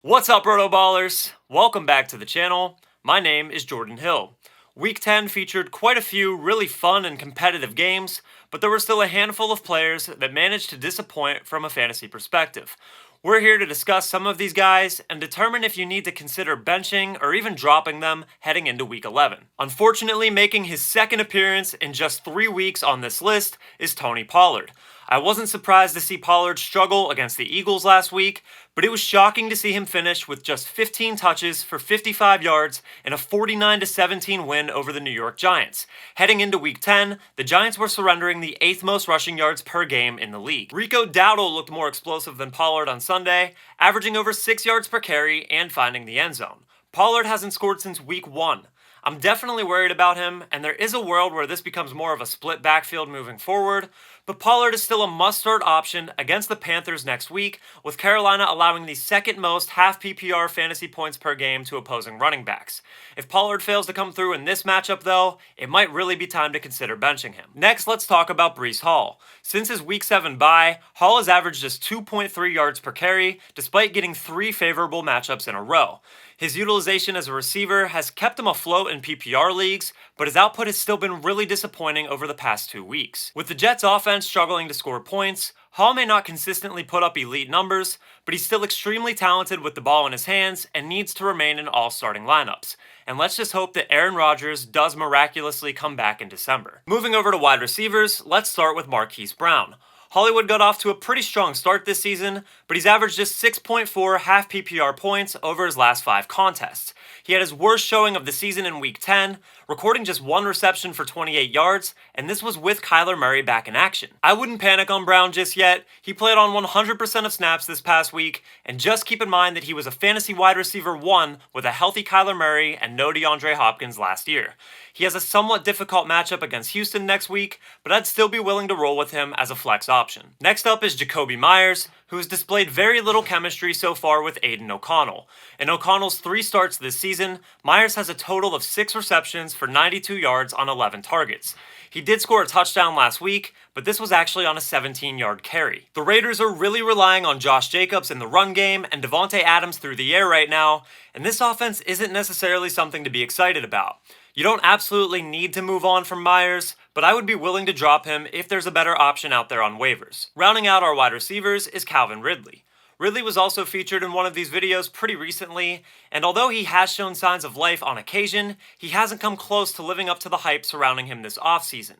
What's up, RotoBallers? Welcome back to the channel. My name is Jorden Hill. Week 10 featured quite a few really fun and competitive games, but there were still a handful of players that managed to disappoint from a fantasy perspective. We're here to discuss some of these guys and determine if you need to consider benching or even dropping them heading into Week 11. Unfortunately, making his second appearance in just 3 weeks on this list is Tony Pollard. I wasn't surprised to see Pollard struggle against the Eagles last week, but it was shocking to see him finish with just 15 touches for 55 yards and a 49-17 win over the New York Giants. Heading into Week 10, the Giants were surrendering the 8th most rushing yards per game in the league. Rico Dowdle looked more explosive than Pollard on Sunday, averaging over 6 yards per carry and finding the end zone. Pollard hasn't scored since Week 1. I'm definitely worried about him, and there is a world where this becomes more of a split backfield moving forward, but Pollard is still a must-start option against the Panthers next week, with Carolina allowing the second most half PPR fantasy points per game to opposing running backs. If Pollard fails to come through in this matchup though, it might really be time to consider benching him. Next, let's talk about Breece Hall. Since his Week 7 bye, Hall has averaged just 2.3 yards per carry, despite getting 3 favorable matchups in a row. His utilization as a receiver has kept him afloat in PPR leagues, but his output has still been really disappointing over the past 2 weeks. With the Jets' offense struggling to score points, Hall may not consistently put up elite numbers, but he's still extremely talented with the ball in his hands and needs to remain in all starting lineups. And let's just hope that Aaron Rodgers does miraculously come back in December. Moving over to wide receivers, let's start with Marquise Brown. Hollywood got off to a pretty strong start this season, but he's averaged just 6.4 half PPR points over his last 5 contests. He had his worst showing of the season in Week 10, recording just 1 reception for 28 yards, and this was with Kyler Murray back in action. I wouldn't panic on Brown just yet. He played on 100% of snaps this past week, and just keep in mind that he was a fantasy wide receiver 1 with a healthy Kyler Murray and no DeAndre Hopkins last year. He has a somewhat difficult matchup against Houston next week, but I'd still be willing to roll with him as a flex option. Next up is Jacoby Myers, who has displayed very little chemistry so far with Aiden O'Connell. In O'Connell's 3 starts this season, Myers has a total of 6 receptions for 92 yards on 11 targets. He did score a touchdown last week, but this was actually on a 17-yard carry. The Raiders are really relying on Josh Jacobs in the run game and Devontae Adams through the air right now, and this offense isn't necessarily something to be excited about. You don't absolutely need to move on from Myers, but I would be willing to drop him if there's a better option out there on waivers. Rounding out our wide receivers is Calvin Ridley. Ridley was also featured in one of these videos pretty recently, and although he has shown signs of life on occasion, he hasn't come close to living up to the hype surrounding him this offseason.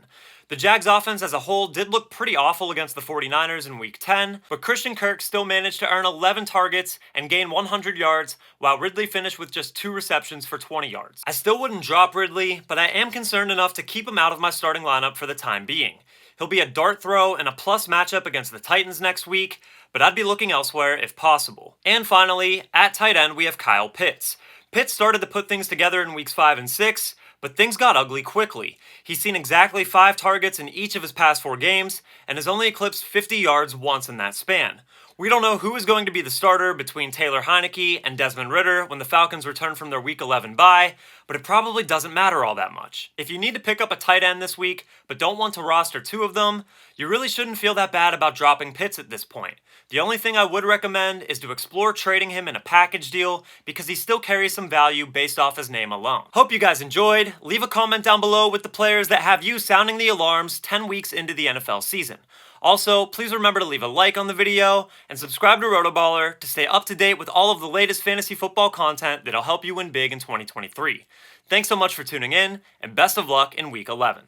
The Jags offense as a whole did look pretty awful against the 49ers in Week 10, but Christian Kirk still managed to earn 11 targets and gain 100 yards, while Ridley finished with just 2 receptions for 20 yards. I still wouldn't drop Ridley, but I am concerned enough to keep him out of my starting lineup for the time being. He'll be a dart throw and a plus matchup against the Titans next week, but I'd be looking elsewhere if possible. And finally, at tight end we have Kyle Pitts. Pitts started to put things together in weeks 5 and 6, but things got ugly quickly. He's seen exactly 5 targets in each of his past 4 games, and has only eclipsed 50 yards once in that span. We don't know who is going to be the starter between Taylor Heineke and Desmond Ridder when the Falcons return from their Week 11 bye, but it probably doesn't matter all that much. If you need to pick up a tight end this week, but don't want to roster 2 of them, you really shouldn't feel that bad about dropping Pitts at this point. The only thing I would recommend is to explore trading him in a package deal because he still carries some value based off his name alone. Hope you guys enjoyed. Leave a comment down below with the players that have you sounding the alarms 10 weeks into the NFL season. Also, please remember to leave a like on the video and subscribe to RotoBaller to stay up to date with all of the latest fantasy football content that'll help you win big in 2023. Thanks so much for tuning in, and best of luck in Week 11.